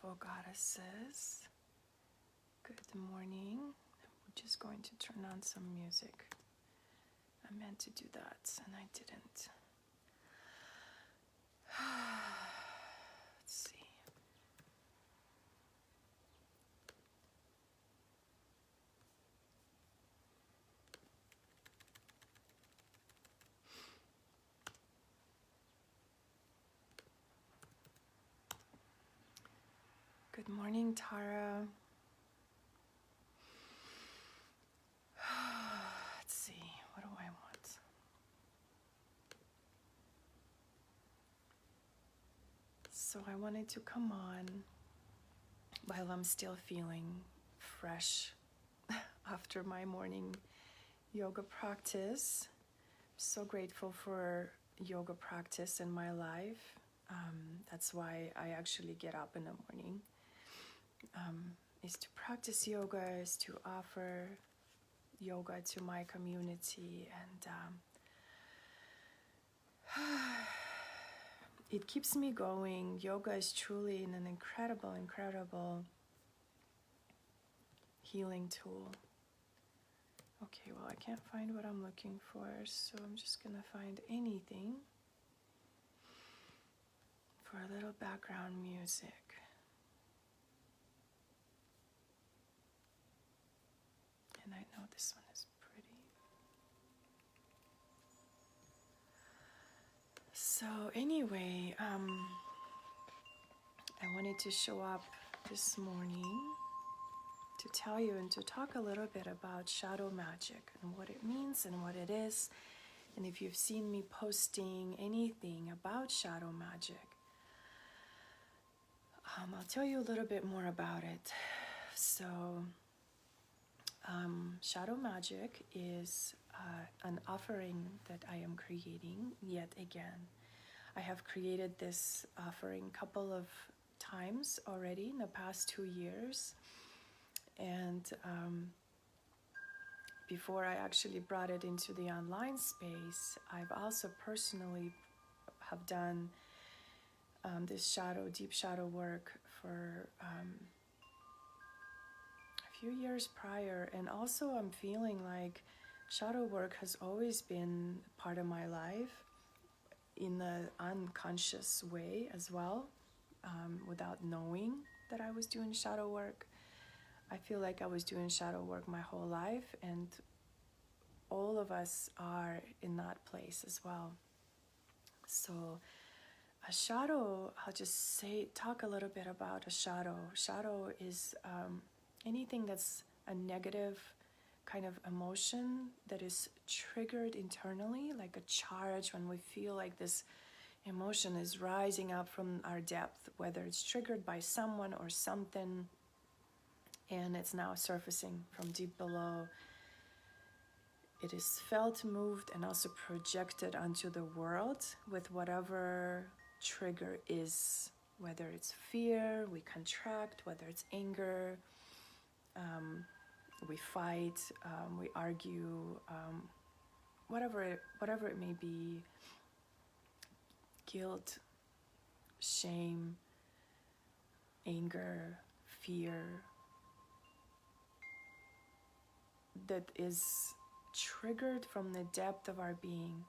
beautiful goddesses. Good morning. We're just going to turn on some music. I meant to do that and I didn't. Let's see. Good morning, Tara. Let's see. What do I want? So I wanted to come on while I'm still feeling fresh after my morning yoga practice. So grateful for yoga practice in my life. That's why I actually get up in the morning. Is to practice yoga, is to offer yoga to my community, and it keeps me going. Yoga is truly an incredible healing tool. Okay, well, I can't find what I'm looking for, so I'm just gonna find anything for a little background music. And I know this one is pretty. So anyway, I wanted to show up this morning to tell you and to talk a little bit about shadow magic and what it means and what it is. And if you've seen me posting anything about shadow magic, I'll tell you a little bit more about it. So, shadow magic is an offering that I am creating yet again. I have created this offering a couple of times already in the past 2 years. And before I actually brought it into the online space, I've also personally have done this deep shadow work for a few years prior. And also I'm feeling like shadow work has always been part of my life in the unconscious way as well, without knowing that I was doing shadow work. I feel like I was doing shadow work my whole life, and all of us are in that place as well. So a shadow, I'll just talk a little bit about a shadow. Shadow is anything that's a negative kind of emotion that is triggered internally, like a charge when we feel like this emotion is rising up from our depth, whether it's triggered by someone or something, and it's now surfacing from deep below. It is felt, moved, and also projected onto the world with whatever trigger is, whether it's fear, we contract, whether it's anger, we fight, we argue, whatever it may be, guilt, shame, anger, fear, that is triggered from the depth of our being,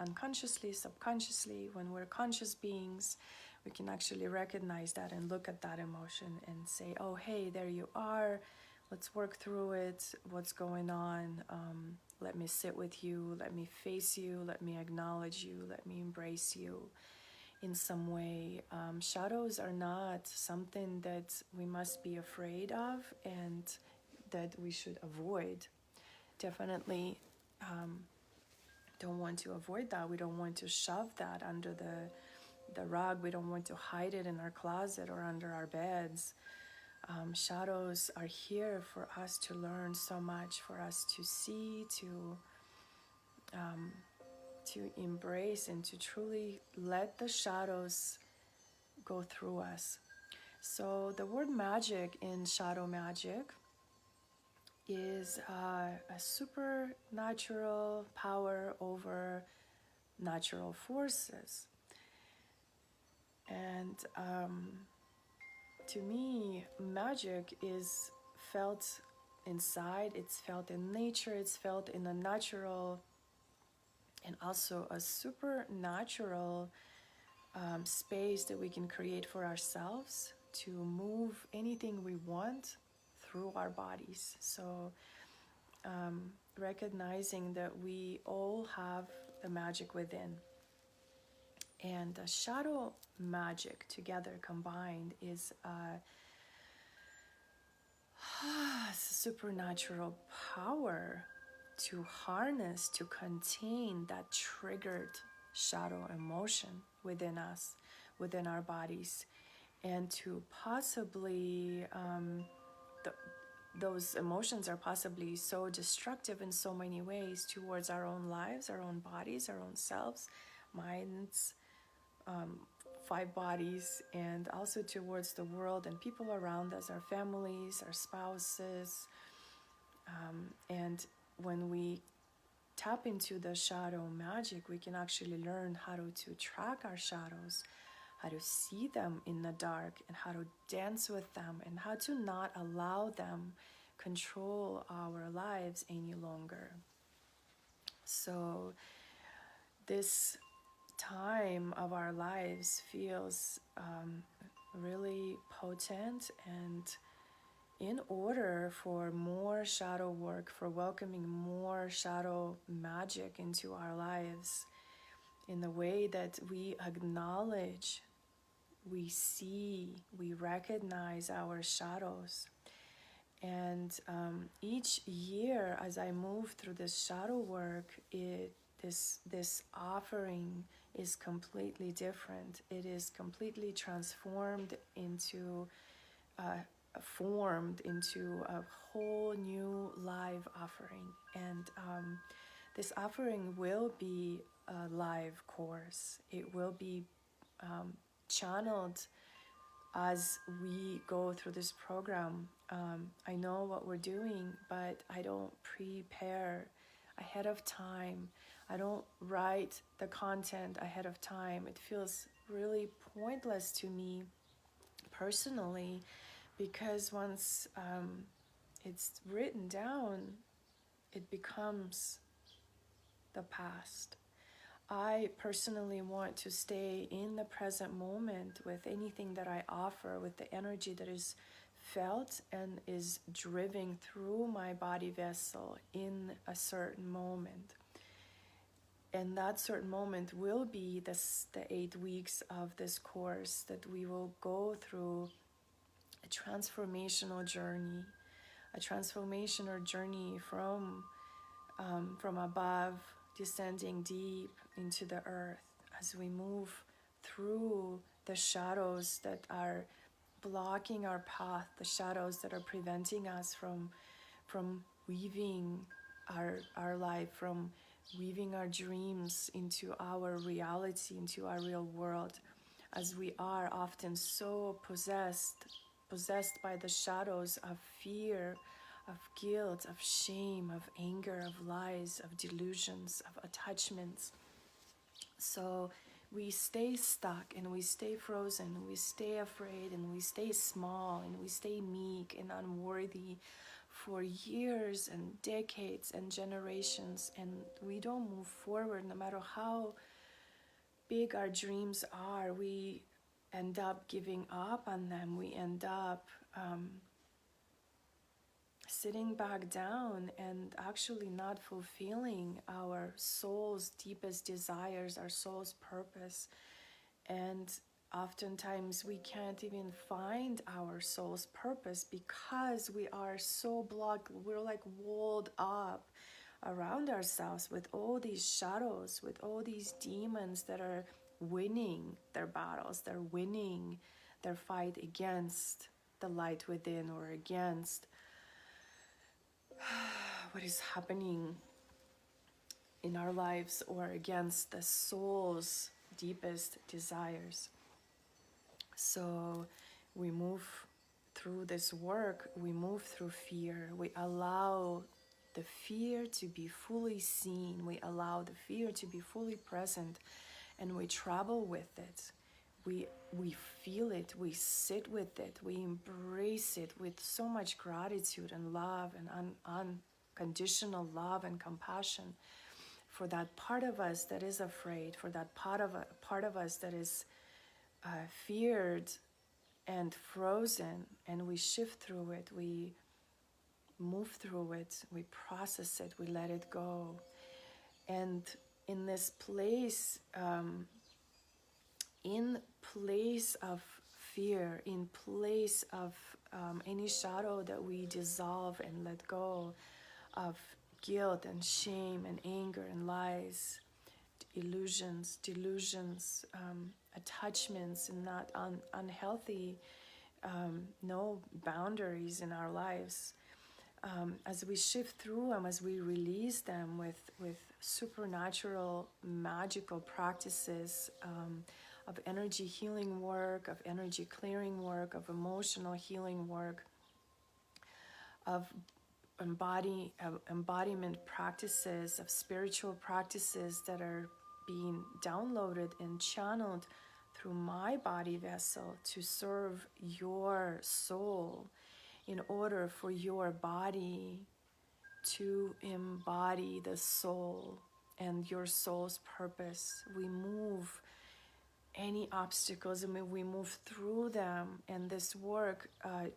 unconsciously, subconsciously. When we're conscious beings, we can actually recognize that and look at that emotion and say, oh, hey, there you are, let's work through it, what's going on, let me sit with you, let me face you, let me acknowledge you, let me embrace you in some way. Shadows are not something that we must be afraid of and that we should avoid. Definitely don't want to avoid that. We don't want to shove that under the rug. We don't want to hide it in our closet or under our beds. Shadows are here for us to learn so much, for us to see, to embrace, and to truly let the shadows go through us. So the word magic in shadow magic is a supernatural power over natural forces. And to me, magic is felt inside, it's felt in nature, it's felt in a natural and also a supernatural space that we can create for ourselves to move anything we want through our bodies. So, recognizing that we all have the magic within. And the shadow magic together combined is a supernatural power to harness, to contain that triggered shadow emotion within us, within our bodies, and to possibly, those emotions are possibly so destructive in so many ways towards our own lives, our own bodies, our own selves, minds, 5 bodies, and also towards the world and people around us, our families, our spouses. And when we tap into the shadow magic, we can actually learn how to track our shadows, how to see them in the dark, and how to dance with them, and how to not allow them control our lives any longer. So this time of our lives feels really potent, and in order for more shadow work, for welcoming more shadow magic into our lives, in the way that we acknowledge, we see, we recognize our shadows. And each year, as I move through this shadow work, this offering is completely different. It is completely transformed into, formed into a whole new live offering. And this offering will be a live course. It will be channeled as we go through this program. I know what we're doing, but I don't prepare ahead of time. I don't write the content ahead of time. It feels really pointless to me personally, because once it's written down, it becomes the past. I personally want to stay in the present moment with anything that I offer, with the energy that is felt and is driven through my body vessel in a certain moment. And that certain moment will be the 8 weeks of this course, that we will go through a transformational journey from above, descending deep into the earth, as we move through the shadows that are blocking our path, the shadows that are preventing us from weaving our life, from weaving our dreams into our reality, into our real world, as we are often so possessed by the shadows of fear, of guilt, of shame, of anger, of lies, of delusions, of attachments. So we stay stuck, and we stay frozen, and we stay afraid, and we stay small, and we stay meek and unworthy for years and decades and generations, and we don't move forward. No matter how big our dreams are, we end up giving up on them. We end up sitting back down and actually not fulfilling our soul's deepest desires, our soul's purpose. And oftentimes we can't even find our soul's purpose because we are so blocked. We're like walled up around ourselves with all these shadows, with all these demons that are winning their battles. They're winning their fight against the light within, or against what is happening in our lives, or against the soul's deepest desires. So we move through this work, we move through fear. We allow the fear to be fully seen. We allow the fear to be fully present, and we travel with it. we feel it, we sit with it, we embrace it with so much gratitude and love and unconditional love and compassion for that part of us that is afraid, for that part of us that is feared and frozen, and we shift through it, we move through it, we process it, we let it go. And in this place, in place of fear, in place of any shadow that we dissolve and let go of, guilt and shame and anger and lies, delusions, attachments, and not unhealthy, no boundaries in our lives. As we shift through them, as we release them with supernatural, magical practices of energy healing work, of energy clearing work, of emotional healing work, of embodiment practices, of spiritual practices that are being downloaded and channeled through my body vessel to serve your soul, in order for your body to embody the soul and your soul's purpose. We move any obstacles and we move through them, and this work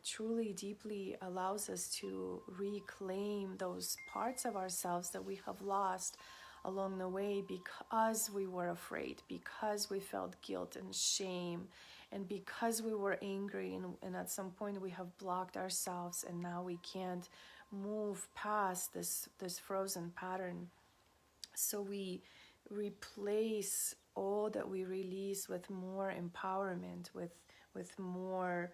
truly deeply allows us to reclaim those parts of ourselves that we have lost along the way because we were afraid, because we felt guilt and shame, and because we were angry, and at some point we have blocked ourselves, and now we can't move past this frozen pattern. So we replace all that we release with more empowerment, with more,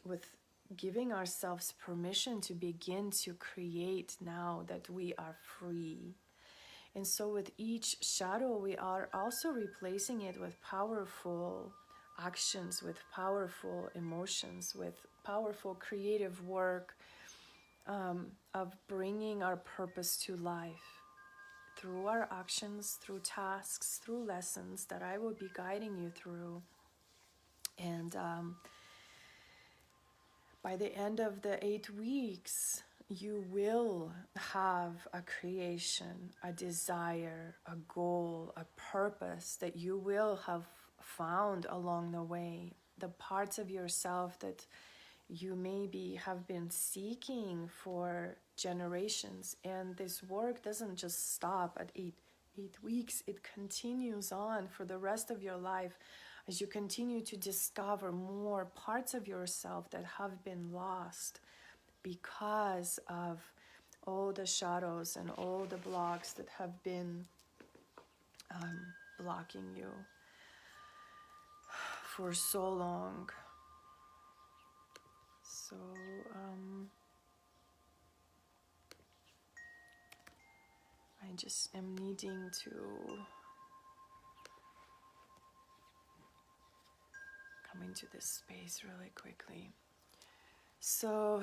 with giving ourselves permission to begin to create now that we are free. And so with each shadow, we are also replacing it with powerful actions, with powerful emotions, with powerful creative work of bringing our purpose to life through our actions, through tasks, through lessons that I will be guiding you through. And by the end of the 8 weeks, you will have a creation, a desire, a goal, a purpose that you will have found along the way. The parts of yourself that you maybe have been seeking for generations. And this work doesn't just stop at eight weeks. It continues on for the rest of your life as you continue to discover more parts of yourself that have been lost because of all the shadows and all the blocks that have been blocking you for so long. So I just am needing to come into this space really quickly. So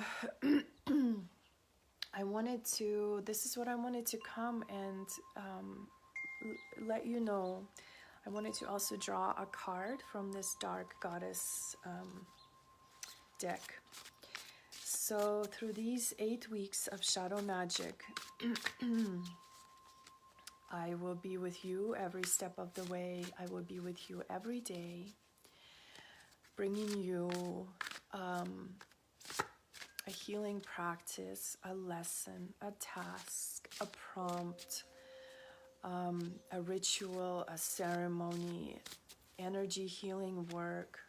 this is what I wanted to come and let you know. I wanted to also draw a card from this Dark Goddess deck. So through these 8 weeks of shadow magic, I will be with you every step of the way. I will be with you every day, bringing you a healing practice, a lesson, a task, a prompt, a ritual, a ceremony, energy healing work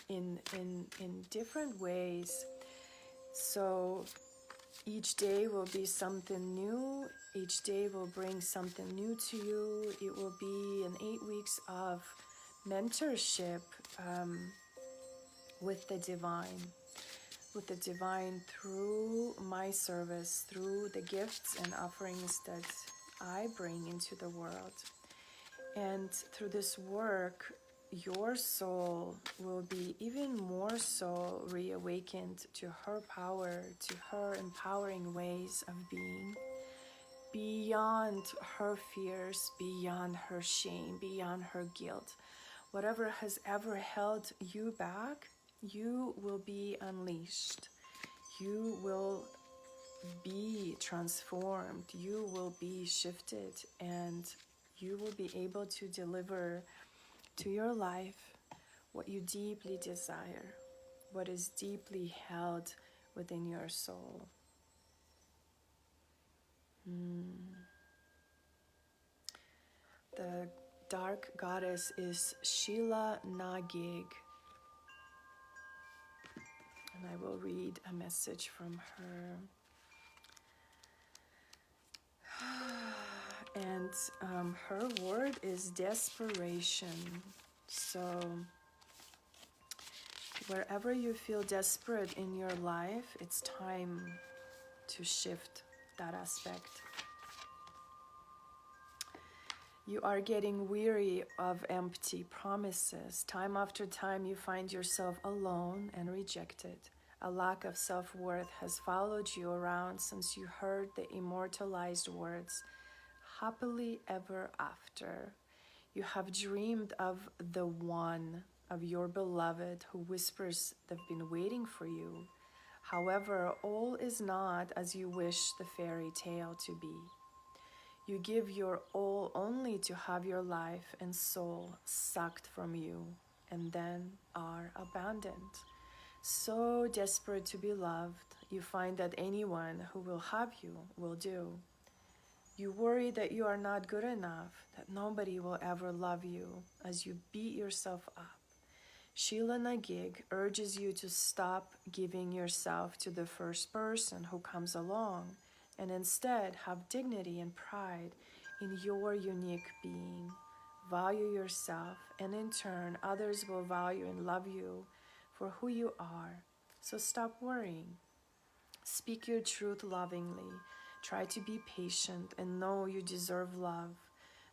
in different ways. So each day will be something new. Each day will bring something new to you. It will be an 8 weeks of mentorship with the divine through my service, through the gifts and offerings that I bring into the world. And through this work, your soul will be even more so reawakened to her power, to her empowering ways of being, beyond her fears, beyond her shame, beyond her guilt. whatever has ever held you back, you will be unleashed. You will be transformed. You will be shifted, and you will be able to deliver to your life what you deeply desire, what is deeply held within your soul. The dark goddess is Sheila na gig, and I will read a message from her. And her word is desperation. So wherever you feel desperate in your life, it's time to shift that aspect. You are getting weary of empty promises. Time after time, you find yourself alone and rejected. A lack of self-worth has followed you around since you heard the immortalized words, happily ever after. You have dreamed of the one, of your beloved, who whispers they've been waiting for you. However, all is not as you wish the fairy tale to be. You give your all only to have your life and soul sucked from you, and then are abandoned. So desperate to be loved, you find that anyone who will have you will do. You worry that you are not good enough, that nobody will ever love you, as you beat yourself up. Sheila na gig urges you to stop giving yourself to the first person who comes along, and instead have dignity and pride in your unique being. Value yourself, and in turn, others will value and love you for who you are. So stop worrying. Speak your truth lovingly. Try to be patient and know you deserve love.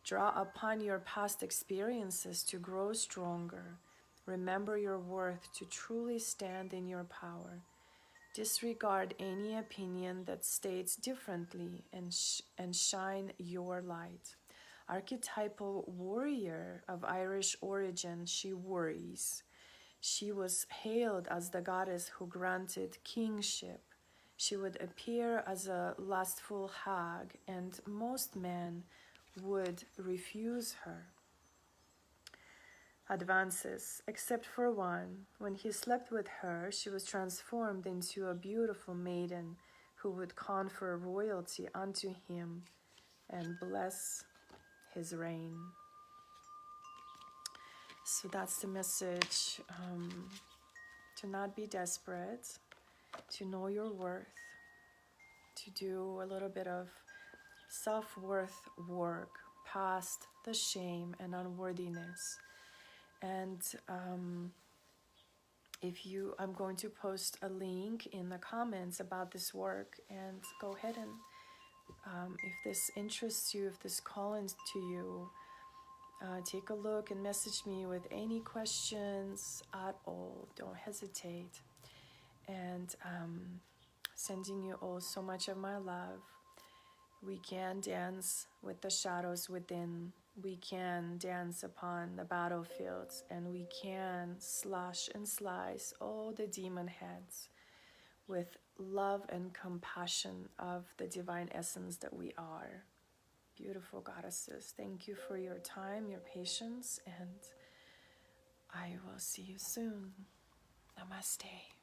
Draw upon your past experiences to grow stronger. Remember your worth to truly stand in your power. Disregard any opinion that states differently, and shine your light. Archetypal warrior of Irish origin, she worries. She was hailed as the goddess who granted kingship. She would appear as a lustful hag, and most men would refuse her advances, except for one. When he slept with her, she was transformed into a beautiful maiden who would confer royalty unto him and bless his reign. So that's the message, to not be desperate, to know your worth, to do a little bit of self-worth work past the shame and unworthiness. And I'm going to post a link in the comments about this work, and go ahead and if this interests you, if this calls to you, take a look and message me with any questions at all. Don't hesitate. And sending you all so much of my love. We can dance with the shadows within. We can dance upon the battlefields, and we can slash and slice all the demon heads with love and compassion of the divine essence that we are. Beautiful goddesses, thank you for your time, your patience, and I will see you soon. Namaste.